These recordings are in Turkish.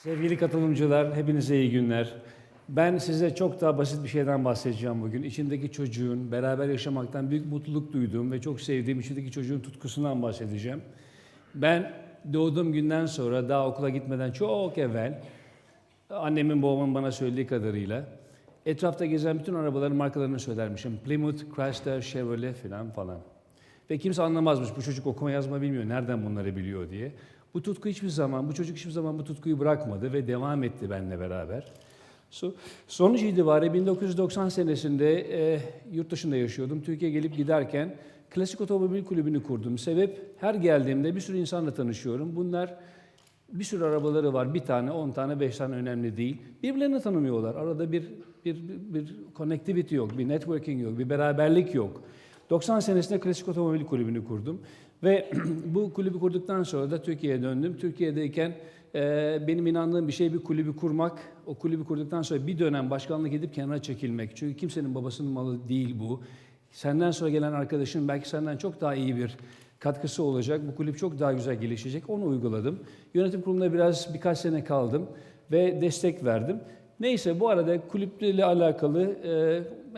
Sevgili katılımcılar, hepinize iyi günler. Ben size çok daha basit bir şeyden bahsedeceğim bugün. İçindeki çocuğun, beraber yaşamaktan büyük mutluluk duyduğum ve çok sevdiğim içindeki çocuğun tutkusundan bahsedeceğim. Ben doğduğum günden sonra, daha okula gitmeden çok evvel, annemin babamın bana söylediği kadarıyla, etrafta gezen bütün arabaların markalarını söylermişim. Plymouth, Chrysler, Chevrolet falan. Ve kimse anlamazmış, bu çocuk okuma yazma bilmiyor, nereden bunları biliyor diye. Bu tutku bu çocuk hiçbir zaman bu tutkuyu bırakmadı ve devam etti benimle beraber. Sonuç itibariyle 1990 senesinde yurt dışında yaşıyordum. Türkiye'ye gelip giderken Klasik Otomobil Kulübü'nü kurdum. Sebep, her geldiğimde bir sürü insanla tanışıyorum. Bunlar bir sürü arabaları var. Bir tane, 10 tane, 5 tane önemli değil. Birbirlerini tanımıyorlar. Arada bir connectivity yok, bir networking yok, bir beraberlik yok. 90 senesinde Klasik Otomobil Kulübü'nü kurdum. Ve bu kulübü kurduktan sonra da Türkiye'ye döndüm. Türkiye'deyken benim inandığım bir şey bir kulübü kurmak. O kulübü kurduktan sonra bir dönem başkanlık edip kenara çekilmek. Çünkü kimsenin babasının malı değil bu. Senden sonra gelen arkadaşın belki senden çok daha iyi bir katkısı olacak. Bu kulüp çok daha güzel gelişecek. Onu uyguladım. Yönetim kurulunda birkaç sene kaldım ve destek verdim. Neyse, bu arada kulüple alakalı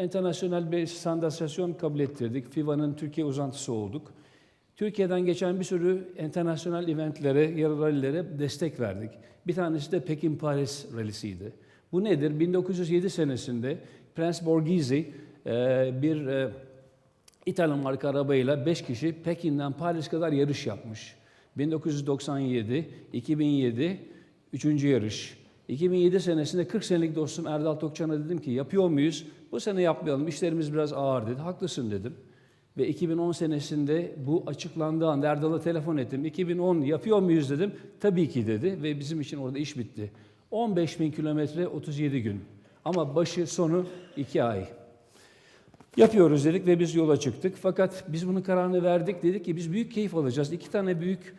internasyonel bir standartizasyon kabul ettirdik. FIVA'nın Türkiye uzantısı olduk. Türkiye'den geçen bir sürü internasyonel eventlere, yarı rallilere destek verdik. Bir tanesi de Pekin-Paris rallisiydi. Bu nedir? 1907 senesinde Prens Borghese bir İtalyan marka arabayla 5 kişi Pekin'den Paris kadar yarış yapmış. 1997, 2007, 3. yarış. 2007 senesinde 40 senelik dostum Erdal Tokcan'a dedim ki yapıyor muyuz? Bu sene yapmayalım, işlerimiz biraz ağır dedi. Haklısın dedim. Ve 2010 senesinde bu açıklandığı anda Erdal'a telefon ettim. 2010 yapıyor muyuz dedim. Tabii ki dedi ve bizim için orada iş bitti. 15.000 kilometre 37 gün. Ama başı sonu 2 ay. Yapıyoruz dedik ve biz yola çıktık. Fakat biz bunun kararını verdik. Dedik ki biz büyük keyif alacağız. 2 tane büyük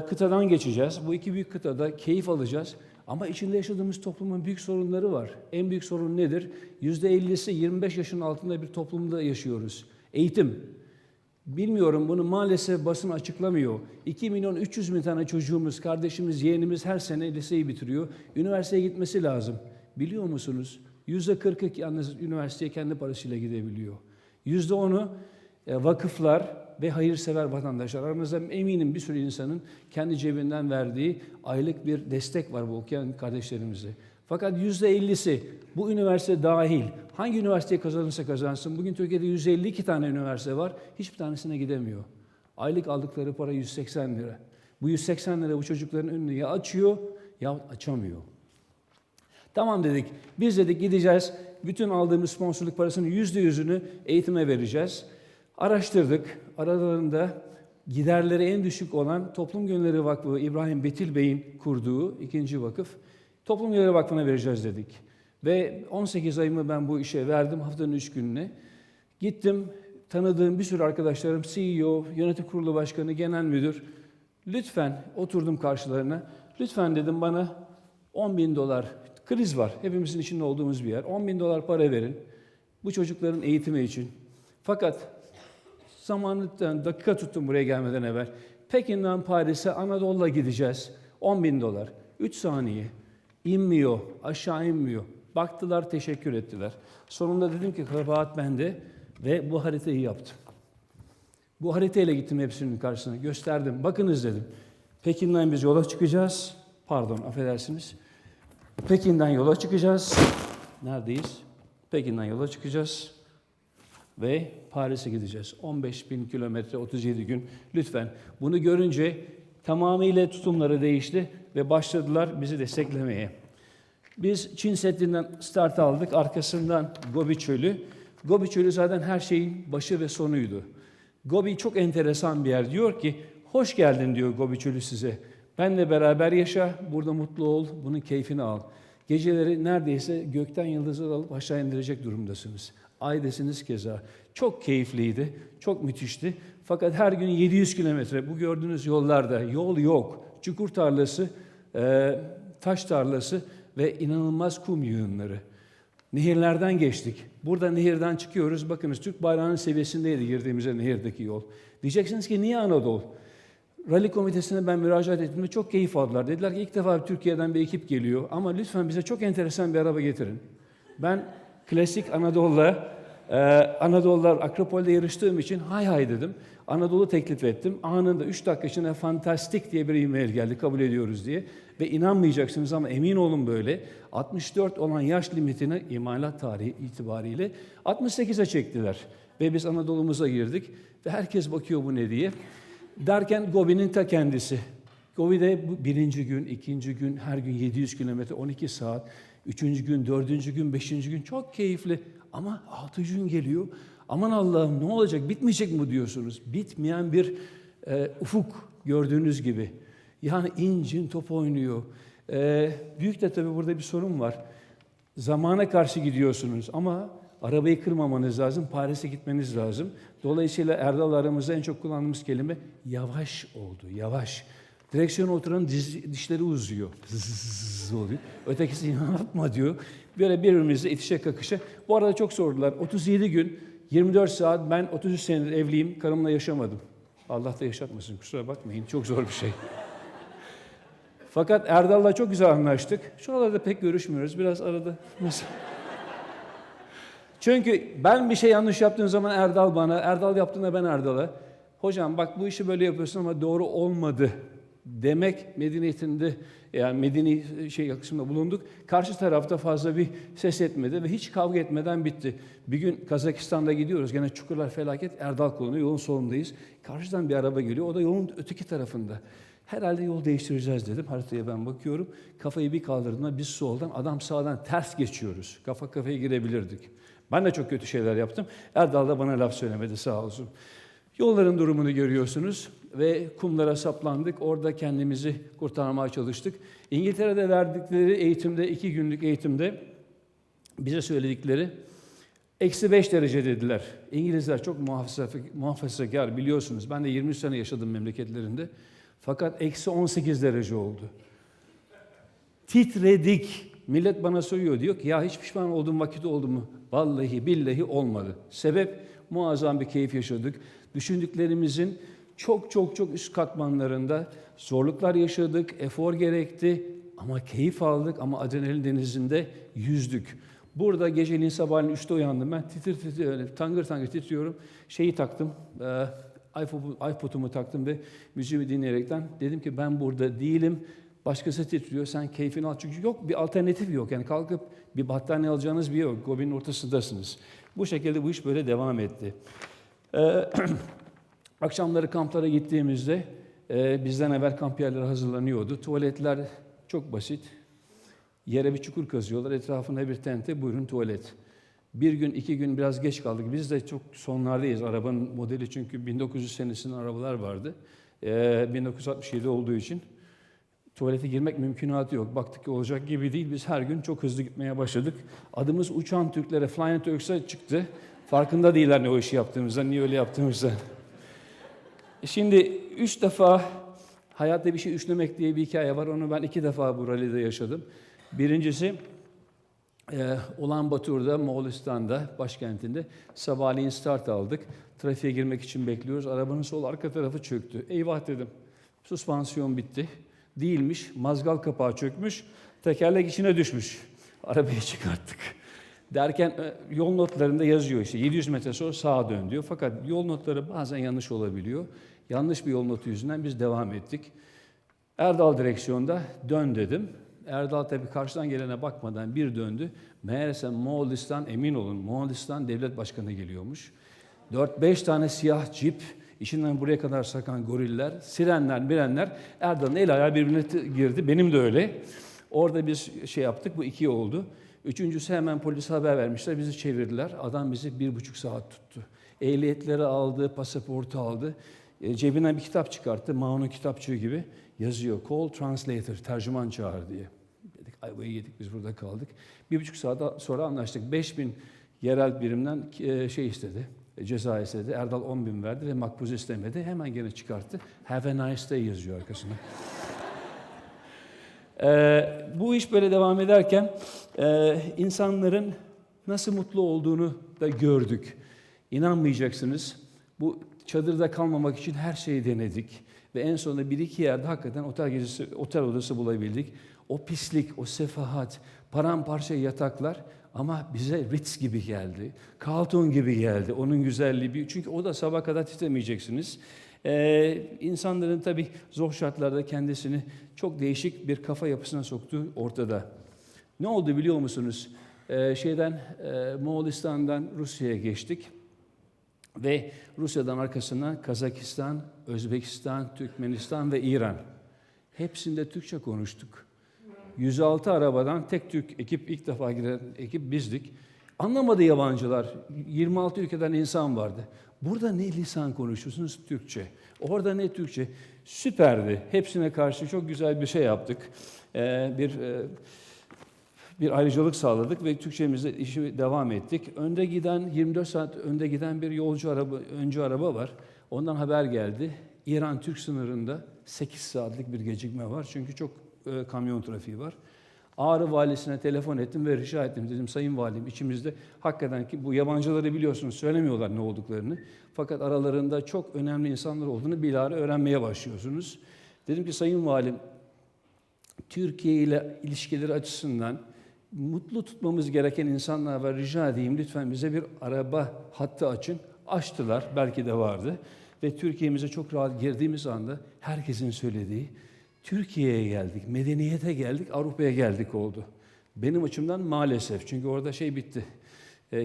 kıtadan geçeceğiz. Bu 2 büyük kıtada keyif alacağız. Ama içinde yaşadığımız toplumun büyük sorunları var. En büyük sorun nedir? %50'si 25 yaşın altında bir toplumda yaşıyoruz. Eğitim. Bilmiyorum, bunu maalesef basın açıklamıyor. 2.300.000 tane çocuğumuz, kardeşimiz, yeğenimiz her sene liseyi bitiriyor. Üniversiteye gitmesi lazım. Biliyor musunuz? %40'ı yalnız üniversiteye kendi parasıyla gidebiliyor. %10'u vakıflar ve hayırsever vatandaşlar. Aramızda eminim bir sürü insanın kendi cebinden verdiği aylık bir destek var bu okuyan kardeşlerimize. Fakat %50'si bu üniversite dahil hangi üniversiteyi kazanırsa kazansın, bugün Türkiye'de 152 tane üniversite var, hiçbir tanesine gidemiyor. Aylık aldıkları para 180 lira. Bu 180 lira bu çocukların önünü ya açıyor ya açamıyor. Tamam dedik, biz dedik gideceğiz, bütün aldığımız sponsorluk parasının %100'ünü eğitime vereceğiz. Araştırdık, aralarında giderleri en düşük olan Toplum Gönülleri Vakfı İbrahim Betil Bey'in kurduğu ikinci vakıf, Toplum Gönülleri Vakfı'na vereceğiz dedik. Ve 18 ayımı ben bu işe verdim, haftanın 3 gününe. Gittim, tanıdığım bir sürü arkadaşlarım, CEO, yönetim kurulu başkanı, genel müdür. Lütfen, oturdum karşılarına, lütfen dedim bana $10.000, kriz var, hepimizin içinde olduğumuz bir yer, $10.000 para verin bu çocukların eğitimi için. Fakat zamanı dakika tuttum buraya gelmeden evvel. Pekin'den Paris'e Anadolu'la gideceğiz, $10.000, 3 saniye. İnmiyor, aşağı inmiyor. Baktılar, teşekkür ettiler. Sonunda dedim ki kabahat bende ve bu haritayı yaptım. Bu haritayla gittim hepsinin karşısına, gösterdim. Bakınız dedim, Pekin'den biz yola çıkacağız. Pardon, affedersiniz. Pekin'den yola çıkacağız. Neredeyiz? Pekin'den yola çıkacağız ve Paris'e gideceğiz. 15.000 kilometre, 37 gün. Lütfen. Bunu görünce tamamıyla tutumları değişti ve başladılar bizi desteklemeye. Biz Çin Seddi'nden start aldık, arkasından Gobi Çölü. Gobi Çölü zaten her şeyin başı ve sonuydu. Gobi çok enteresan bir yer. Diyor ki, hoş geldin diyor Gobi Çölü size. Benle beraber yaşa, burada mutlu ol, bunun keyfini al. Geceleri neredeyse gökten yıldızları alıp aşağı indirecek durumdasınız. Aydesiniz keza. Çok keyifliydi, çok müthişti. Fakat her gün 700 kilometre bu gördüğünüz yollarda yol yok. Çukur tarlası, taş tarlası ve inanılmaz kum yığınları. Nehirlerden geçtik. Burada nehirden çıkıyoruz. Bakınız Türk bayrağının seviyesindeydi girdiğimizde nehirdeki yol. Diyeceksiniz ki niye Anadolu? Rally komitesine ben müracaat ettiğimde çok keyif aldılar. Dediler ki ilk defa Türkiye'den bir ekip geliyor ama lütfen bize çok enteresan bir araba getirin. Ben klasik Anadolular Akropol'de yarıştığım için hay dedim. Anadolu teklif ettim. Anında 3 dakika içinde fantastik diye bir e-mail geldi, kabul ediyoruz diye. Ve inanmayacaksınız ama emin olun böyle 64 olan yaş limitini imalat tarihi itibariyle 68'e çektiler. Ve biz Anadolu'muza girdik ve herkes bakıyor bu ne diye. Derken Gobi'nin ta kendisi. Gobi'de birinci gün, ikinci gün, her gün 700 kilometre, 12 saat, üçüncü gün, dördüncü gün, beşinci gün çok keyifli. Ama altıncı gün geliyor. Aman Allah'ım ne olacak, bitmeyecek mi diyorsunuz? Bitmeyen bir ufuk gördüğünüz gibi. Yani incin top oynuyor. Büyük de tabii burada bir sorun var. Zamana karşı gidiyorsunuz ama arabayı kırmamanız lazım, Paris'e gitmeniz lazım. Dolayısıyla Erdal aramızda en çok kullandığımız kelime yavaş oldu, yavaş. Direksiyona oturan dişleri uzuyor. Zzz oluyor. Ötekisi yapma diyor. Böyle birbirimizle itişe kakışa. Bu arada çok sordular. 37 gün, 24 saat, ben 33 senedir evliyim, karımla yaşamadım. Allah da yaşatmasın, kusura bakmayın. Çok zor bir şey. Fakat Erdal'la çok güzel anlaştık. Şuralarda pek görüşmüyoruz. Biraz arada. Çünkü ben bir şey yanlış yaptığım zaman Erdal bana, Erdal yaptığında ben Erdal'a. Hocam bak bu işi böyle yapıyorsun ama doğru olmadı demek medeniyetinde, yani medeni yakışımda bulunduk. Karşı tarafta fazla bir ses etmedi ve hiç kavga etmeden bitti. Bir gün Kazakistan'da gidiyoruz. Gene çukurlar felaket. Erdal kullanıyor. Yolun solundayız. Karşıdan bir araba geliyor. O da yolun öteki tarafında. Herhalde yol değiştireceğiz dedim. Haritaya ben bakıyorum. Kafayı bir kaldırdığımda biz soldan, adam sağdan ters geçiyoruz. Kafa kafaya girebilirdik. Ben de çok kötü şeyler yaptım. Erdal da bana laf söylemedi sağ olsun. Yolların durumunu görüyorsunuz ve kumlara saplandık. Orada kendimizi kurtarmaya çalıştık. İngiltere'de verdikleri eğitimde, 2 günlük eğitimde bize söyledikleri -5 derece dediler. İngilizler çok muhafazakar biliyorsunuz. Ben de 23 sene yaşadım memleketlerinde. Fakat -18 derece oldu. Titredik. Millet bana soruyor, diyor ki ya hiç pişman olduğum vakit oldu mu? Vallahi billahi olmadı. Sebep muazzam bir keyif yaşadık. Düşündüklerimizin çok üst katmanlarında zorluklar yaşadık, efor gerekti ama keyif aldık ama adrenalin denizinde yüzdük. Burada geceliğin sabahleyin 3'te uyandım ben, titir tangır tangır titriyorum. Şeyi taktım, iPod'umu taktım ve müziğimi dinleyerekten dedim ki ben burada değilim. Başkası titriyor, sen keyfini al. Çünkü yok, bir alternatif yok. Yani kalkıp bir battaniye alacağınız bir yok. Gobi'nin ortasındasınız. Bu şekilde bu iş böyle devam etti. Akşamları kamplara gittiğimizde bizden evvel kamp yerleri hazırlanıyordu. Tuvaletler çok basit. Yere bir çukur kazıyorlar, etrafında bir tente, buyurun tuvalet. Bir gün, 2 gün biraz geç kaldık. Biz de çok sonlardayız. Arabanın modeli çünkü 1900 senesinin arabalar vardı. 1967 olduğu için tuvalete girmek mümkünatı yok. Baktık ki olacak gibi değil. Biz her gün çok hızlı gitmeye başladık. Adımız uçan Türklere, Flying Turks'a çıktı. Farkında değiller ne o işi yaptığımızdan, niye öyle yaptığımızdan. Şimdi 3 defa hayatta bir şey üçlemek diye bir hikaye var. Onu ben 2 defa bu rallide yaşadım. Birincisi Ulan Batur'da, Moğolistan'da, başkentinde sabahleyin start aldık. Trafiğe girmek için bekliyoruz. Arabanın sol arka tarafı çöktü. Eyvah dedim. Süspansiyon bitti. Değilmiş. Mazgal kapağı çökmüş. Tekerlek içine düşmüş. Arabayı çıkarttık. Derken yol notlarında yazıyor işte 700 metre sonra sağa dön diyor. Fakat yol notları bazen yanlış olabiliyor. Yanlış bir yol notu yüzünden biz devam ettik. Erdal direksiyonda dön dedim. Erdal tabii karşıdan gelene bakmadan bir döndü. Meğerse Moğolistan, emin olun Moğolistan devlet başkanı geliyormuş. 4-5 tane siyah cip, içinden buraya kadar sakan goriller, sirenler, birenler. Erdal'ın el ayağı birbirine girdi. Benim de öyle. Orada biz yaptık, bu 2 oldu. Üçüncüsü hemen polise haber vermişler, bizi çevirdiler. Adam bizi 1,5 saat tuttu. Ehliyetleri aldı, pasaportu aldı. Cebinden bir kitap çıkarttı, Mau'nun kitapçığı gibi. Yazıyor, call translator, tercüman çağır diye. Dedik, ayvayı yedik, biz burada kaldık. 1,5 saat sonra anlaştık. 5.000 yerel birimden istedi, ceza istedi. Erdal 10.000 verdi ve makbuz istemedi. Hemen gene çıkarttı. Have a nice day yazıyor arkasına. Bu iş böyle devam ederken insanların nasıl mutlu olduğunu da gördük. İnanmayacaksınız. Bu çadırda kalmamak için her şeyi denedik. Ve en sonunda bir iki yerde hakikaten otel odası bulabildik. O pislik, o sefahat, paramparça yataklar ama bize Ritz gibi geldi. Carlton gibi geldi. Onun güzelliği. Çünkü o da sabah kadar titremeyeceksiniz. İnsanların tabii zor şartlarda kendisini çok değişik bir kafa yapısına soktuğu ortada. Ne oldu biliyor musunuz? Moğolistan'dan Rusya'ya geçtik. Ve Rusya'dan arkasından Kazakistan, Özbekistan, Türkmenistan ve İran. Hepsinde Türkçe konuştuk. 106 arabadan tek Türk ekip, ilk defa giren ekip bizdik. Anlamadı yabancılar. 26 ülkeden insan vardı. Burada ne lisan konuşuyorsunuz? Türkçe. Orada ne Türkçe? Süperdi. Hepsine karşı çok güzel bir şey yaptık. Bir ayrıcalık sağladık ve Türkçemizde işi devam ettik. Önde giden, 24 saat önde giden bir öncü araba var. Ondan haber geldi. İran-Türk sınırında 8 saatlik bir gecikme var. Çünkü çok kamyon trafiği var. Ağrı valisine telefon ettim ve rica ettim. Dedim sayın valim içimizde hakikaten ki bu yabancıları biliyorsunuz söylemiyorlar ne olduklarını. Fakat aralarında çok önemli insanlar olduğunu bilahare öğrenmeye başlıyorsunuz. Dedim ki sayın valim Türkiye ile ilişkileri açısından mutlu tutmamız gereken insanlar var. Rica edeyim lütfen bize bir araba hattı açın. Açtılar. Belki de vardı. Ve Türkiye'mize çok rahat girdiğimiz anda herkesin söylediği Türkiye'ye geldik, medeniyete geldik, Avrupa'ya geldik oldu. Benim açımdan maalesef. Çünkü orada şey bitti.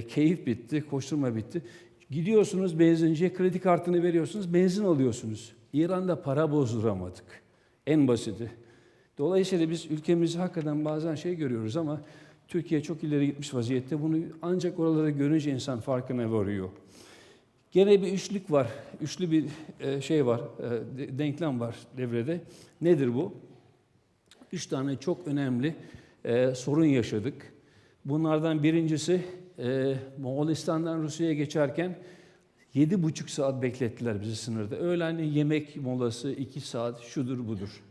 Keyif bitti, koşturma bitti. Gidiyorsunuz benzinciye kredi kartını veriyorsunuz, benzin alıyorsunuz. İran'da para bozduramadık. En basiti. Dolayısıyla biz ülkemizde hakikaten bazen şey görüyoruz ama Türkiye çok ileri gitmiş vaziyette. Bunu ancak oraları görünce insan farkına varıyor. Gene bir üçlük var. Üçlü bir şey var, denklem var devrede. Nedir bu? 3 tane çok önemli sorun yaşadık. Bunlardan birincisi Moğolistan'dan Rusya'ya geçerken 7,5 saat beklettiler bizi sınırda. Öğlen yemek molası 2 saat şudur budur.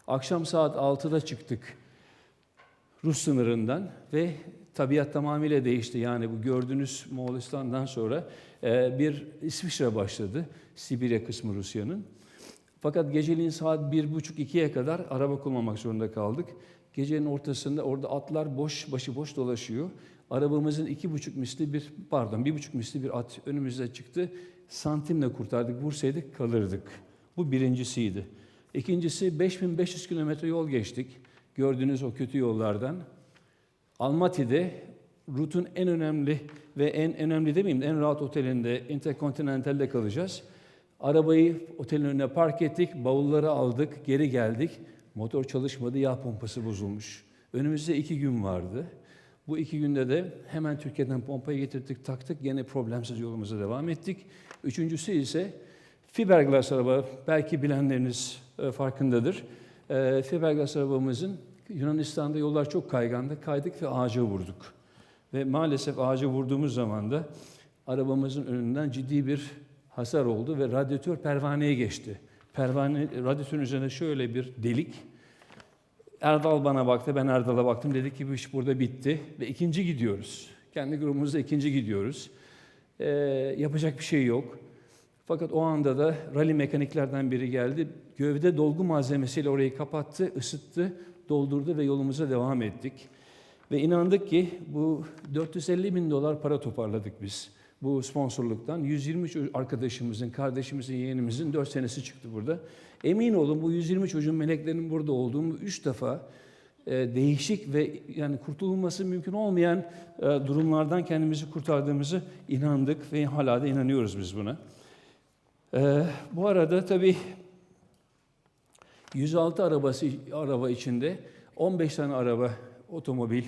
Akşam saat 6'da çıktık Rus sınırından ve tabiat tamamıyla değişti. Yani bu gördüğünüz Moğolistan'dan sonra bir İsviçre başladı. Sibirya kısmı Rusya'nın. Fakat geceliğin saat 1.30-2'ye kadar araba kullanmak zorunda kaldık. Gecenin ortasında orada atlar başıboş dolaşıyor. Arabamızın 1,5 misli bir at önümüze çıktı. Santimle kurtardık, vursaydık kalırdık. Bu birincisiydi. İkincisi 5500 kilometre yol geçtik. Gördüğünüz o kötü yollardan. Almaty'de rutun en önemli ve en önemli demeyeyim en rahat otelinde Intercontinental'de kalacağız. Arabayı otelin önüne park ettik, bavulları aldık, geri geldik. Motor çalışmadı, yağ pompası bozulmuş. Önümüzde 2 gün vardı. Bu 2 günde de hemen Türkiye'den pompayı getirdik, taktık. Gene problemsiz yolumuza devam ettik. Üçüncüsü ise fiberglass araba, belki bilenleriniz farkındadır. Fiberglass arabamızın Yunanistan'da yollar çok kaygandı. Kaydık ve ağaca vurduk. Ve maalesef ağaca vurduğumuz zaman da arabamızın önünden ciddi bir hasar oldu ve radyatör pervaneye geçti. Radyatörün üzerine şöyle bir delik. Erdal bana baktı, ben Erdal'a baktım. Dedi ki bu iş burada bitti ve ikinci gidiyoruz. Kendi grubumuzda ikinci gidiyoruz. Yapacak bir şey yok. Fakat o anda da rally mekaniklerden biri geldi. Gövde dolgu malzemesiyle orayı kapattı, ısıttı, doldurdu ve yolumuza devam ettik. Ve inandık ki bu $450.000 para toparladık biz bu sponsorluktan. 120 arkadaşımızın, kardeşimizin, yeğenimizin 4 senesi çıktı burada. Emin olun bu 120 çocuğun meleklerin burada olduğumu 3 defa değişik ve yani kurtulması mümkün olmayan durumlardan kendimizi kurtardığımızı inandık ve hala da inanıyoruz biz buna. Bu arada tabii 106 araba içinde 15 tane otomobil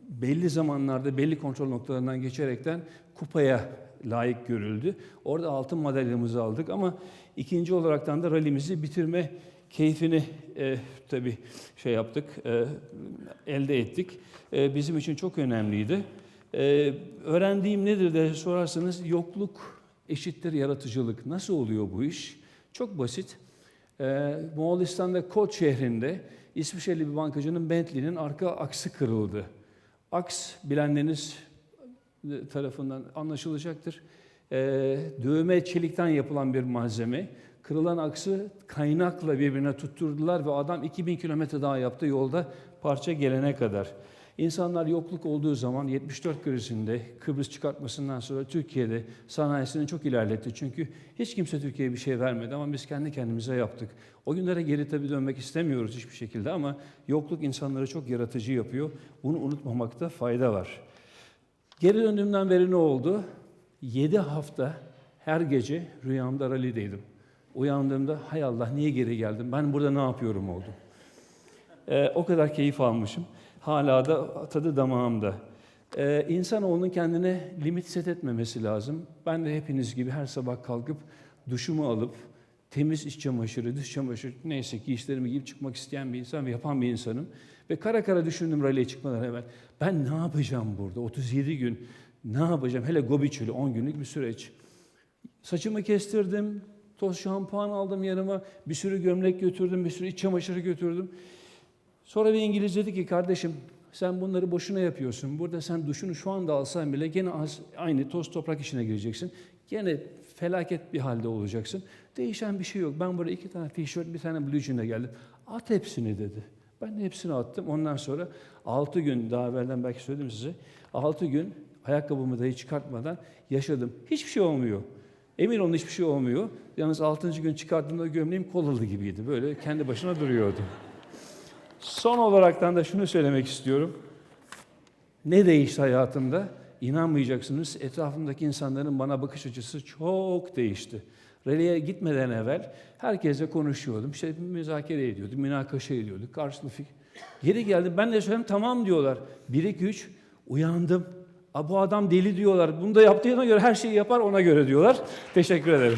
belli zamanlarda belli kontrol noktalarından geçerekten kupaya layık görüldü. Orada altın madalyamızı aldık ama ikinci olaraktan da rallimizi bitirme keyfini tabii elde ettik. Bizim için çok önemliydi. Öğrendiğim nedir de sorarsanız yokluk eşittir yaratıcılık. Nasıl oluyor bu iş? Çok basit. Moğolistan'da Koç şehrinde İsviçreli bir bankacının Bentley'nin arka aksı kırıldı. Aks bilenleriniz tarafından anlaşılacaktır. Dövme çelikten yapılan bir malzeme. Kırılan aksı kaynakla birbirine tutturdular ve adam 2000 kilometre daha yaptı yolda parça gelene kadar. İnsanlar yokluk olduğu zaman 74 krizinde Kıbrıs çıkartmasından sonra Türkiye'de sanayisini çok ilerletti. Çünkü hiç kimse Türkiye'ye bir şey vermedi ama biz kendi kendimize yaptık. O günlere geri tabii dönmek istemiyoruz hiçbir şekilde ama yokluk insanları çok yaratıcı yapıyor. Bunu unutmamakta fayda var. Geri döndüğümden beri ne oldu? 7 hafta her gece rüyamda rally'deydim. Uyandığımda hay Allah niye geri geldim? Ben burada ne yapıyorum oldum. O kadar keyif almışım. Hala da tadı damağımda. İnsanoğlunun kendine limit set etmemesi lazım. Ben de hepiniz gibi her sabah kalkıp duşumu alıp temiz iç çamaşırı, dış çamaşırı neyse ki işlerimi giyip çıkmak isteyen bir insan ve yapan bir insanım. Ve kara kara düşündüm rally'e çıkmadan evvel. Ben ne yapacağım burada? 37 gün ne yapacağım? Hele Gobi Çölü 10 günlük bir süreç. Saçımı kestirdim, toz şampuan aldım yanıma, bir sürü gömlek götürdüm, bir sürü iç çamaşırı götürdüm. Sonra bir İngiliz dedi ki kardeşim sen bunları boşuna yapıyorsun. Burada sen duşunu şu anda alsan bile gene aynı toz toprak işine gireceksin. Gene felaket bir halde olacaksın. Değişen bir şey yok. Ben buraya 2 tane tişört, bir tane blue jean'le geldim. At hepsini dedi. Ben de hepsini attım. Ondan sonra 6 gün, daha evvelden belki söyledim size, 6 gün ayakkabımı dahi çıkartmadan yaşadım. Hiçbir şey olmuyor. Emin olun hiçbir şey olmuyor. Yalnız 6. gün çıkardığımda gömleğim kolalı gibiydi. Böyle kendi başına duruyordu. Son olaraktan da şunu söylemek istiyorum. Ne değişti hayatımda? İnanmayacaksınız. Etrafımdaki insanların bana bakış açısı çok değişti. Rally'e gitmeden evvel herkesle konuşuyordum. İşte müzakere ediyorduk, münakaşa ediyorduk. Karşılıklı geri geldim. Ben de söyledim tamam diyorlar. 1, 2, 3 uyandım. Bu adam deli diyorlar. Bunu da yaptığına göre her şeyi yapar ona göre diyorlar. Teşekkür ederim.